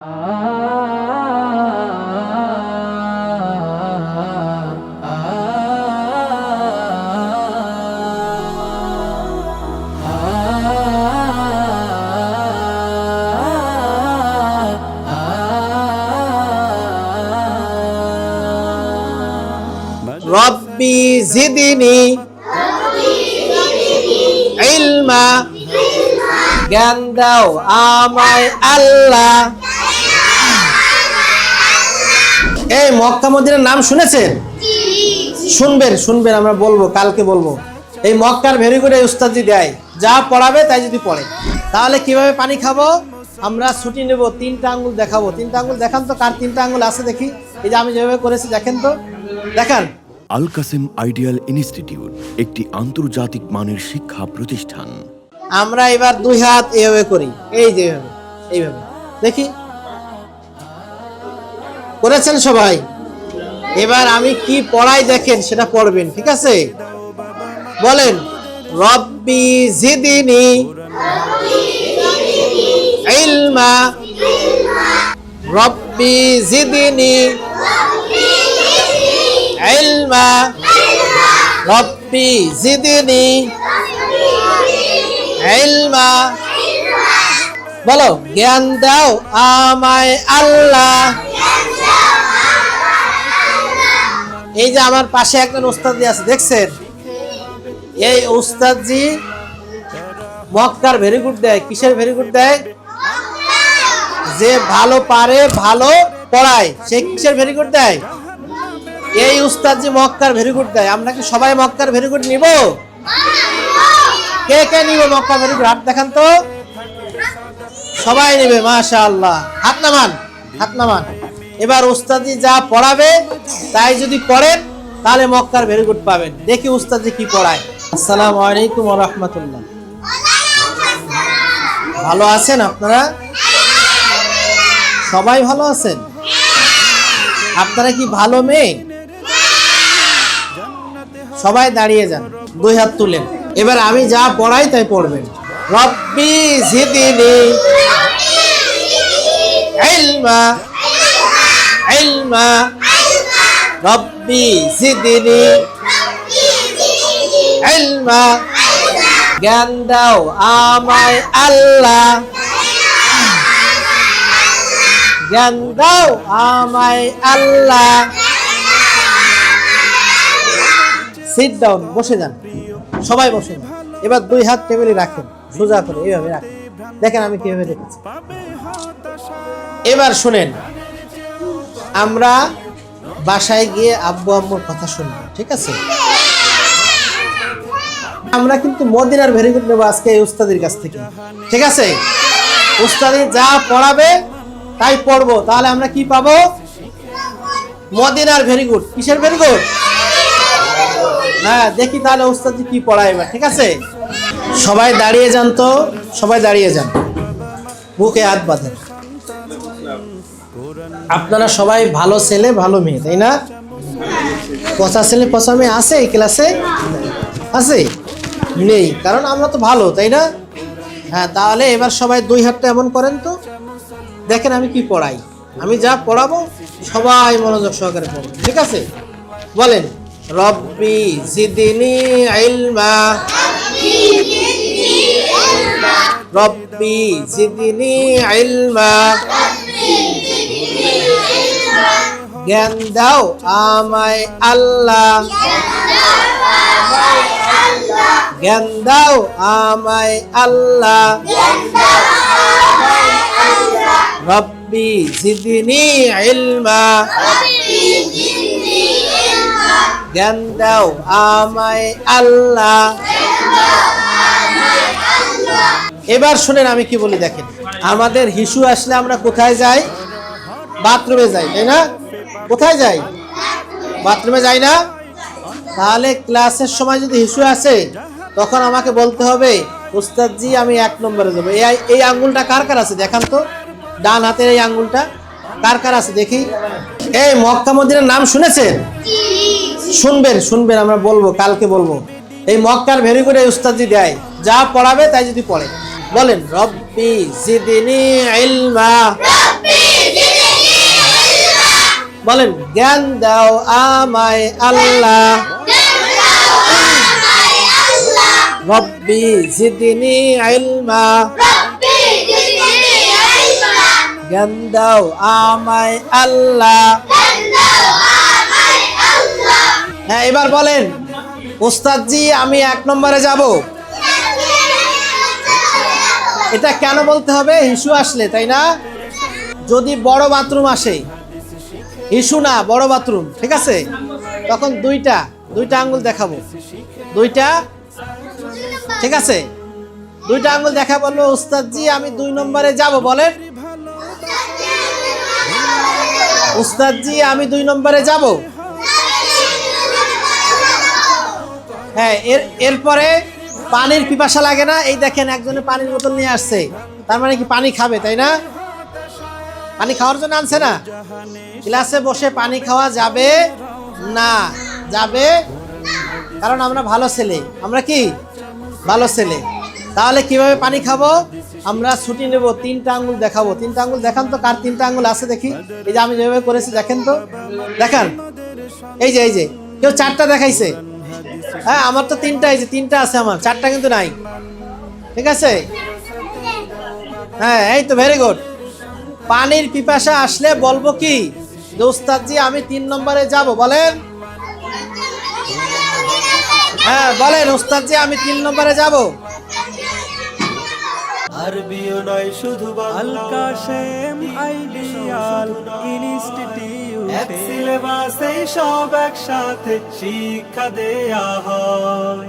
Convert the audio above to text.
রব্বি জিদনি ইলমা, জ্ঞান দাও আমায় আল্লাহ। এই মক্কা মদিনার নাম শুনেছেন? শুনবেন, আমরা বলবো, কালকে বলবো। এই মক্কার ভেরি গুড এই উস্তাদজি দেয়, যা পড়াবে তাই যদি পড়ে। তাহলে কিভাবে পানি খাবো? আমরা ছুটি নেব, 3টা আঙ্গুল দেখাবো। 3টা আঙ্গুল দেখান তো, কার 3টা আঙ্গুল আছে দেখি। এই যে আমি যেভাবে করেছি দেখেন তো, দেখান। আল কাসেম আইডিয়াল ইনস্টিটিউট একটি আন্তর্জাতিক মানের শিক্ষা প্রতিষ্ঠান। আমরা এবার 2 হাত এইভাবে করি, এই যে এইভাবে দেখি, করেছেন সবাই? এবার আমি কি পড়াই দেখেন, সেটা পড়বেন, ঠিক আছে? বলেন, রব্বি জিদনি ইলমা, রব্বি জিদনি ইলমা, রব্বি জিদনি ইলমা। বলো, জ্ঞান দাও আমায় আল্লাহ। এই যে আমার পাশে একজন উস্তাদজি আছে, দেখছেন? এই উস্তাদজি মক্কার ভেরি গুড দেয়। কিসের ভেরি গুড দেয়? যে ভালো পারে, ভালো পড়ায়, সে কিসের ভেরি গুড দেয়? এই উস্তাদজি মক্কার ভেরি গুড দেয়। আমরা কি সবাই মক্কার ভেরি গুড নিব? কে কে নিব মক্কা ভেরি গুড? হাত দেখান তো। সবাই নেবে, মাশাআল্লাহ। হাত নামান, হাত নামান। এবার উস্তাদজি যা পড়াবে তাই যদি পড়েন তাহলে মক্কার ভেরি গুড পাবেন। দেখি উস্তাদজি কি পড়ায়। আসসালামু আলাইকুম ওয়া রাহমাতুল্লাহ। ভালো আছেন আপনারা? সবাই ভালো আছেন? আপনারা কি ভালো মেয়ে? সবাই দাঁড়িয়ে যান, 2 হাত তুলেন। এবার আমি যা পড়াই তাই পড়বেন। রব্বি জিদনি ইলমা, ইলমা, রব্বি জিদনি ইলমা, জ্ঞান দাও আমায় আল্লাহ, জ্ঞান দাও আমায় আল্লাহ। সিট ডাউন, বসে যান, সবাই বসে যান। এবার 2 হাত টেবিলে রাখেন, সোজা করে এইভাবে রাখেন। দেখেন আমি কিভাবে দেখেছি। এবার শুনেন, আমরা বাসায় গিয়ে আব্বু আম্মুর কথা শুনবো, ঠিক আছে? আমরা কিন্তু মদিনার ভেরি গুড নেবো আজকে এই উস্তাদের কাছ থেকে, ঠিক আছে? উস্তাদি যা পড়াবে তাই পড়বো, তাহলে আমরা কি পাবো? মদিনার ভেরি গুড। কিসের ভেরি গুড? হ্যাঁ, দেখি তাহলে উস্তাদজি কি পড়ায় এবার, ঠিক আছে? সবাই দাঁড়িয়ে যান তো, সবাই দাঁড়িয়ে যান, বুকে হাত বাঁধেন। আপনারা সবাই ভালো ছেলে ভালো মেয়ে, তাই না? পচা ছেলে পচা মেয়ে আছে এই ক্লাসে? আছে? নেই, কারণ আমরা তো ভালো, তাই না? হ্যাঁ, তাহলে এবার সবাই 2 হাতটা এমন করেন তো, দেখেন আমি কি পড়াই। আমি যা পড়াবো সবাই মনোযোগ সহকারে পড়বেন, ঠিক আছে? বলেন, রব্বি জিদনি ইলমা, রব্বি জিদনি ইলমা, জ্ঞান দাও আমায় আল্লাহ, জ্ঞান দাও আমায় আল্লাহ, রব্বি জিদনি ইলমা, জ্ঞান দাও আমায় আল্লাহ। এবার শুনেন আমি কি বলি, দেখেন। আমাদের হিসু আসলে আমরা কোথায় যাই? বাথরুমে যাই, তাই না? কোথায় যাই? বাথরুমে যাই না? তাহলে ক্লাসের সময় যদি হিসু আসে তখন আমাকে বলতে হবে, উস্তাদজি আমি 1 নম্বরে যাবো। এই আঙ্গুলটা কার কার আছে দেখান তো, ডান হাতের এই আঙ্গুলটা কার কার আছে দেখি। এই মক্কা মদিনার নাম শুনেছেন? শুনবেন, আমরা বলবো, কালকে বলবো। এই মক্কার ভেরি গুড এই উস্তাদজি দেয়, যা পড়াবে তাই যদি পড়ে। বলেন, রব্বি জিদনি ইলমা, রব্বি বলেন, জ্ঞান দাও আমায় আল্লাহ, রব্বি জিদনি ইলমা, জ্ঞান দাও আমায় আল্লাহ। হ্যাঁ, এবার বলেন, ওস্তাদজি আমি 1 নম্বরে যাব। এটা কেন বলতে হবে? হিসু আসলে, তাই না? যদি বড় বাথরুম আসে, হিসু না বড় বাথরুম, ঠিক আছে, তখন দুইটা আঙ্গুল দেখাবো, দুইটা, ঠিক আছে, দুইটা আঙ্গুল দেখা বলবো, ওস্তাদজি আমি 2 নম্বরে যাব। বলেন, ওস্তাদজি আমি 2 নম্বরে যাব। হ্যাঁ, এরপরে পানির পিপাসা লাগে না? এই দেখেন একজনে পানির বোতল নিয়ে আসছে, তার মানে কি পানি খাবে, তাই না? পানি খাওয়ার জন্য আনছে না? ক্লাসে বসে পানি খাওয়া যাবে না, যাবে, কারণ আমরা ভালো ছেলে। আমরা কি ভালো ছেলে? তাহলে কিভাবে পানি খাবো? আমরা ছুটি নেব, 3টা আঙ্গুল দেখাবো। 3টা আঙ্গুল দেখান তো, কার 3টা আঙ্গুল আছে দেখি। এই যে আমি যেভাবে করেছি দেখেন তো, দেখান। এই যে কেউ 4টা দেখাইছে। হ্যাঁ, আমার তো 3টা, এই যে 3টা আছে আমার, 4টা কিন্তু নাই, ঠিক আছে? হ্যাঁ, এই তো, ভেরি গুড। পানির পিপাসা আসলে বলবো কি, যে ওস্তাদজি আমি 3 নম্বরে যাব। বলেন, হ্যাঁ বলেন, ওস্তাদজি আমি 3 নম্বরে যাব। আরবিও নয় শুধু আল কাশেম আইডিয়াল ইনস্টিটিউট, এক সিলেবাসে সব একসাথে শিক্ষা দেয়া হয়।